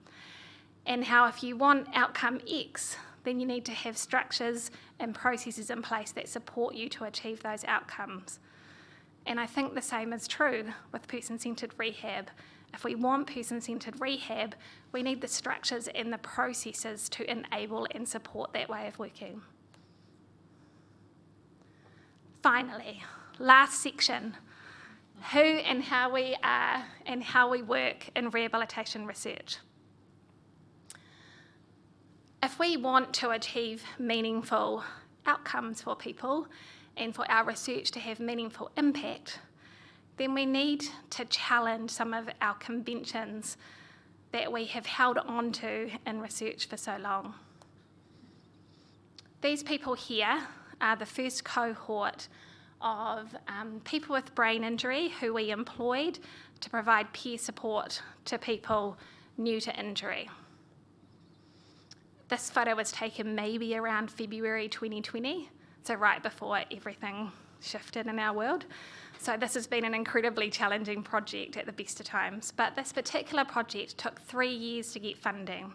and how if you want outcome X, then you need to have structures and processes in place that support you to achieve those outcomes. And I think the same is true with person-centred rehab. If we want person-centred rehab, we need the structures and the processes to enable and support that way of working. Finally, last section, who and how we are and how we work in rehabilitation research. If we want to achieve meaningful outcomes for people and for our research to have meaningful impact, then we need to challenge some of our conventions that we have held on to in research for so long. These people here are the first cohort of people with brain injury who we employed to provide peer support to people new to injury. This photo was taken maybe around February 2020, so right before everything shifted in our world. So this has been an incredibly challenging project at the best of times. But this particular project took 3 years to get funding.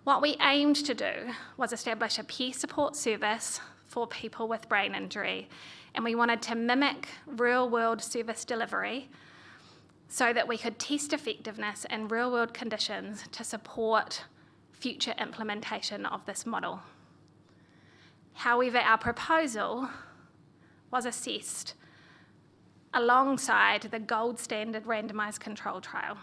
What we aimed to do was establish a peer support service for people with brain injury, and we wanted to mimic real-world service delivery so that we could test effectiveness in real-world conditions to support future implementation of this model. However, our proposal was assessed alongside the gold standard randomised control trial.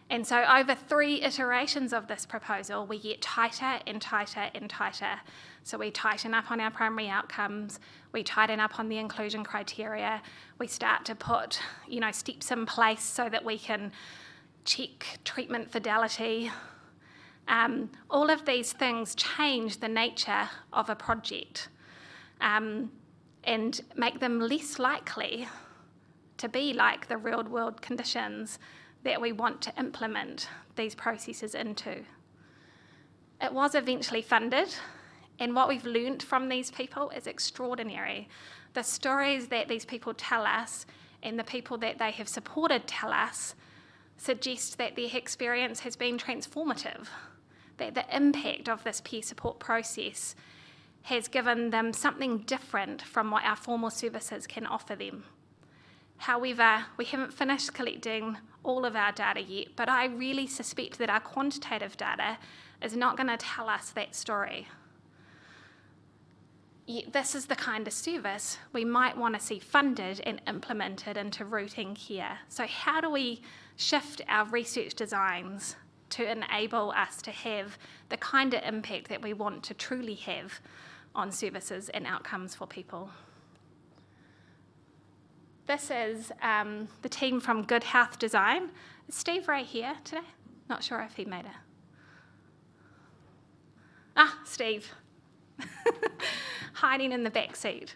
And so over 3 iterations of this proposal, we get tighter and tighter and tighter. So we tighten up on our primary outcomes, we tighten up on the inclusion criteria, we start to put, steps in place so that we can check treatment fidelity. All of these things change the nature of a project and make them less likely to be like the real-world conditions that we want to implement these processes into. It was eventually funded, and what we've learnt from these people is extraordinary. The stories that these people tell us and the people that they have supported tell us suggest that their experience has been transformative, that the impact of this peer support process has given them something different from what our formal services can offer them. However, we haven't finished collecting all of our data yet, but I really suspect that our quantitative data is not going to tell us that story. Yet this is the kind of service we might want to see funded and implemented into routine care. So how do we shift our research designs to enable us to have the kind of impact that we want to truly have on services and outcomes for people? This is the team from Good Health Design. Is Steve Ray here today? Not sure if he made it. Steve. Hiding in the back seat.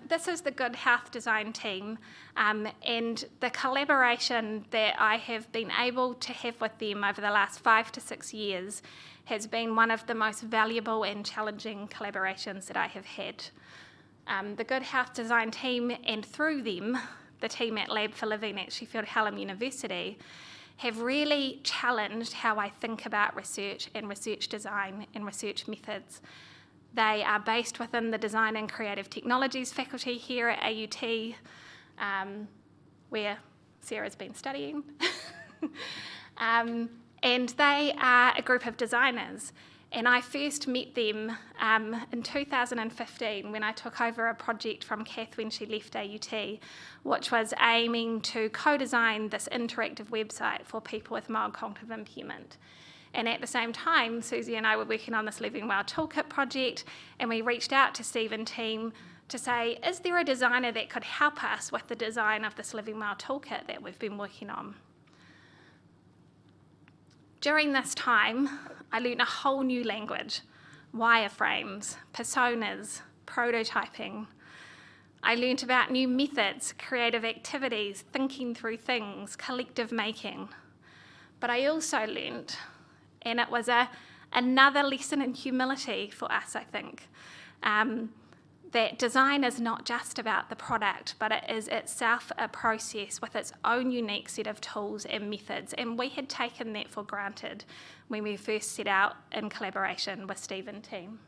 This is the Good Health Design team, and the collaboration that I have been able to have with them over the last 5 to 6 years has been one of the most valuable and challenging collaborations that I have had. The Good Health Design team, and through them, the team at Lab for Living at Sheffield Hallam University, have really challenged how I think about research and research design and research methods. They are based within the Design and Creative Technologies faculty here at AUT, where Sarah's been studying. And they are a group of designers. And I first met them in 2015 when I took over a project from Kath when she left AUT, which was aiming to co-design this interactive website for people with mild cognitive impairment. And at the same time, Susie and I were working on this Living Well Toolkit project, and we reached out to Steve and team to say, is there a designer that could help us with the design of this Living Well Toolkit that we've been working on? During this time, I learned a whole new language: wireframes, personas, prototyping. I learned about new methods, creative activities, thinking through things, collective making. But I also learned, and it was another lesson in humility for us, I think, that design is not just about the product, but it is itself a process with its own unique set of tools and methods. And we had taken that for granted when we first set out in collaboration with Steve and team.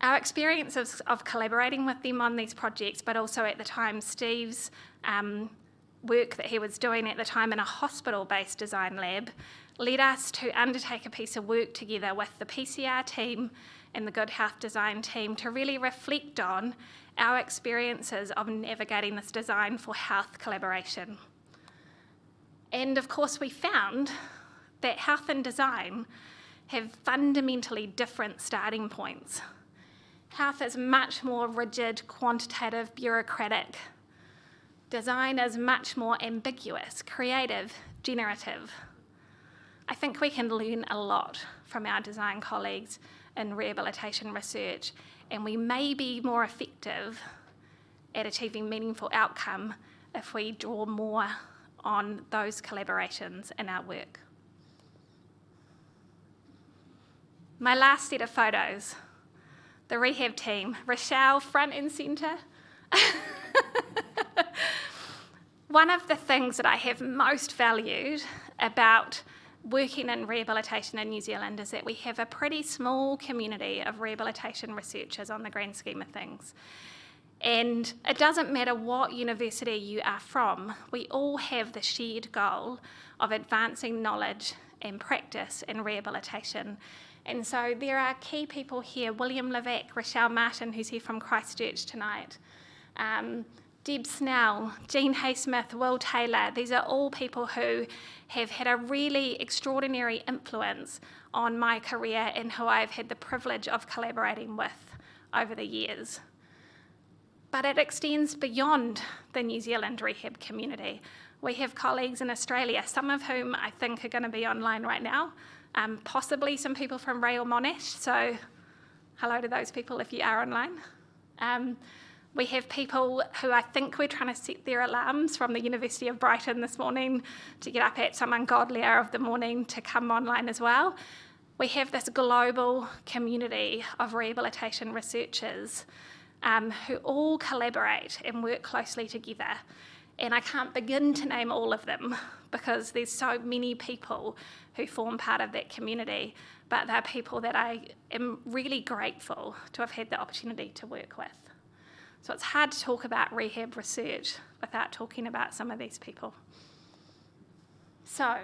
Our experience of collaborating with them on these projects, but also at the time Steve's work that he was doing at the time in a hospital-based design lab, led us to undertake a piece of work together with the PCR team and the Good Health Design team to really reflect on our experiences of navigating this design for health collaboration. And of course we found that health and design have fundamentally different starting points. Health is much more rigid, quantitative, bureaucratic. Design is much more ambiguous, creative, generative. I think we can learn a lot from our design colleagues in rehabilitation research, and we may be more effective at achieving meaningful outcome if we draw more on those collaborations in our work. My last set of photos. the rehab team. Rochelle, front and centre. One of the things that I have most valued about working in rehabilitation in New Zealand is that we have a pretty small community of rehabilitation researchers on the grand scheme of things. And it doesn't matter what university you are from, we all have the shared goal of advancing knowledge and practice in rehabilitation. And so there are key people here, William Levac, Rochelle Martin, who's here from Christchurch tonight, Deb Snell, Jean Haysmith, Will Taylor. These are all people who have had a really extraordinary influence on my career and who I've had the privilege of collaborating with over the years. But it extends beyond the New Zealand rehab community. We have colleagues in Australia, some of whom I think are going to be online right now, possibly some people from Rail Monash, so hello to those people if you are online. We have people who I think we're trying to set their alarms from the University of Brighton this morning to get up at some ungodly hour of the morning to come online as well. We have this global community of rehabilitation researchers who all collaborate and work closely together. And I can't begin to name all of them because there's so many people who form part of that community, but they're people that I am really grateful to have had the opportunity to work with. So it's hard to talk about rehab research without talking about some of these people. So,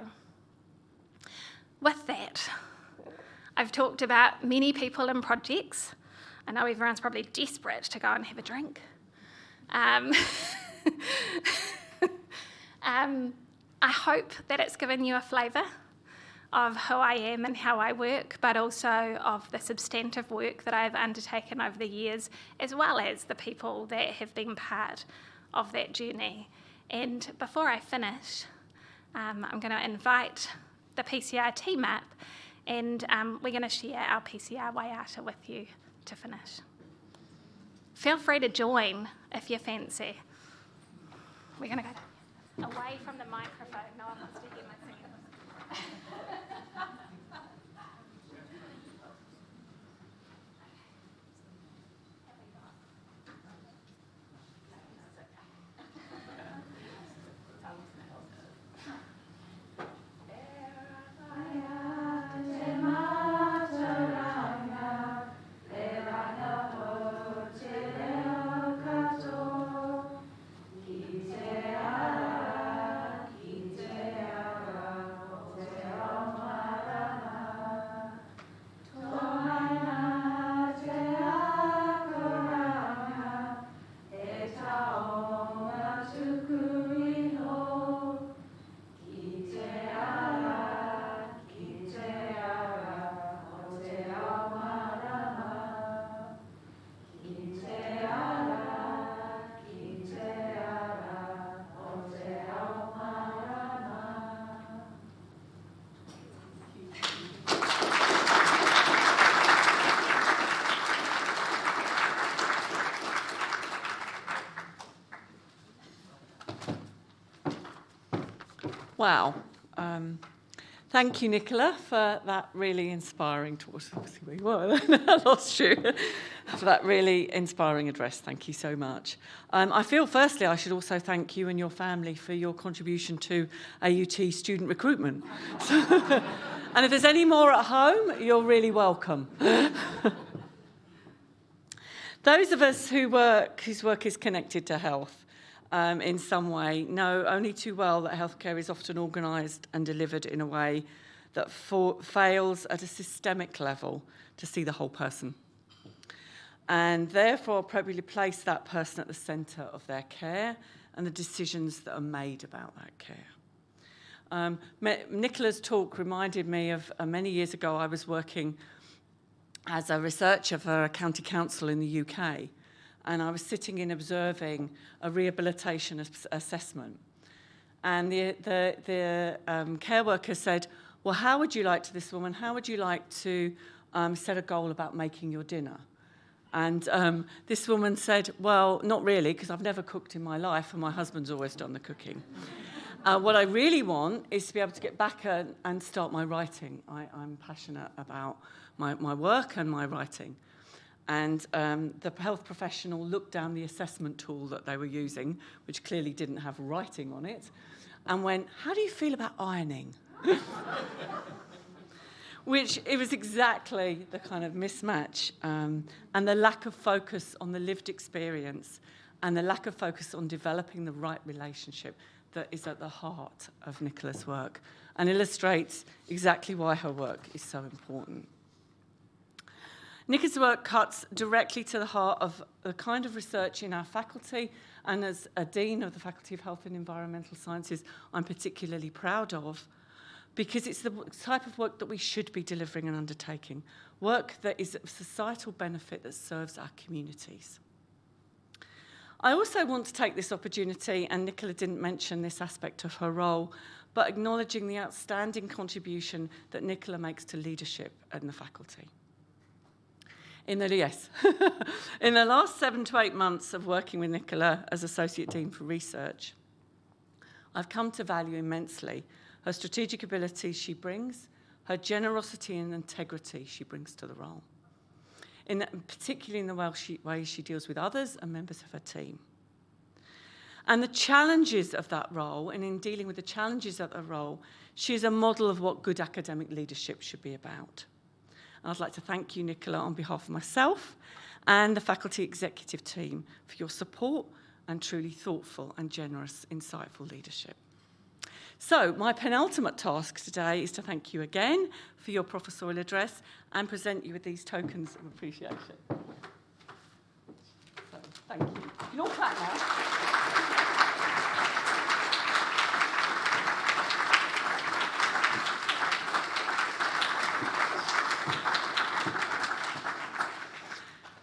with that, I've talked about many people and projects. I know everyone's probably desperate to go and have a drink. I hope that it's given you a flavour of who I am and how I work, but also of the substantive work that I've undertaken over the years, as well as the people that have been part of that journey. And before I finish, I'm going to invite the PCR team up, and we're going to share our PCR waiata with you to finish. Feel free to join if you fancy. We're going to go away from the microphone. No one wants to hear my singing. Wow. Thank you, Nicola, for that really inspiring talk. Where you were then. I lost you. For that really inspiring address. Thank you so much. I feel, firstly, I should also thank you and your family for your contribution to AUT student recruitment. And if there's any more at home, you're really welcome. Those of us whose work is connected to health in some way know only too well that healthcare is often organised and delivered in a way that fails at a systemic level to see the whole person, and therefore appropriately place that person at the centre of their care and the decisions that are made about that care. Nicola's talk reminded me of many years ago I was working as a researcher for a county council in the UK, and I was sitting in observing a rehabilitation assessment. And the care worker said, well, how would you like to set a goal about making your dinner? And this woman said, well, not really, because I've never cooked in my life and my husband's always done the cooking. What I really want is to be able to get back and start my writing. I'm passionate about my work and my writing. And the health professional looked down the assessment tool that they were using, which clearly didn't have writing on it, and went, "How do you feel about ironing?" Which, it was exactly the kind of mismatch and the lack of focus on the lived experience and the lack of focus on developing the right relationship that is at the heart of Nicola's work and illustrates exactly why her work is so important. Nicola's work cuts directly to the heart of the kind of research in our faculty, and as a Dean of the Faculty of Health and Environmental Sciences, I'm particularly proud of, because it's the type of work that we should be delivering and undertaking, work that is of societal benefit that serves our communities. I also want to take this opportunity, and Nicola didn't mention this aspect of her role, but acknowledging the outstanding contribution that Nicola makes to leadership in the faculty. In the last 7 to 8 months of working with Nicola as Associate Dean for Research, I've come to value immensely her strategic abilities she brings, her generosity and integrity she brings to the role, particularly in the way she deals with others and members of her team. And the challenges of that role, and in dealing with the challenges of the role, she is a model of what good academic leadership should be about. And I'd like to thank you, Nicola, on behalf of myself and the faculty executive team for your support and truly thoughtful and generous, insightful leadership. So, my penultimate task today is to thank you again for your professorial address and present you with these tokens of appreciation. So, thank you. You can all clap now.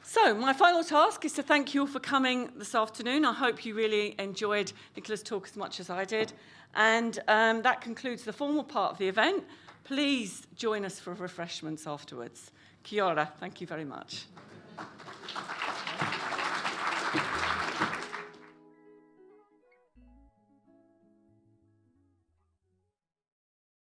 So, my final task is to thank you all for coming this afternoon. I hope you really enjoyed Nicola's talk as much as I did. And that concludes the formal part of the event. Please join us for refreshments afterwards. Kia ora. Thank you very much.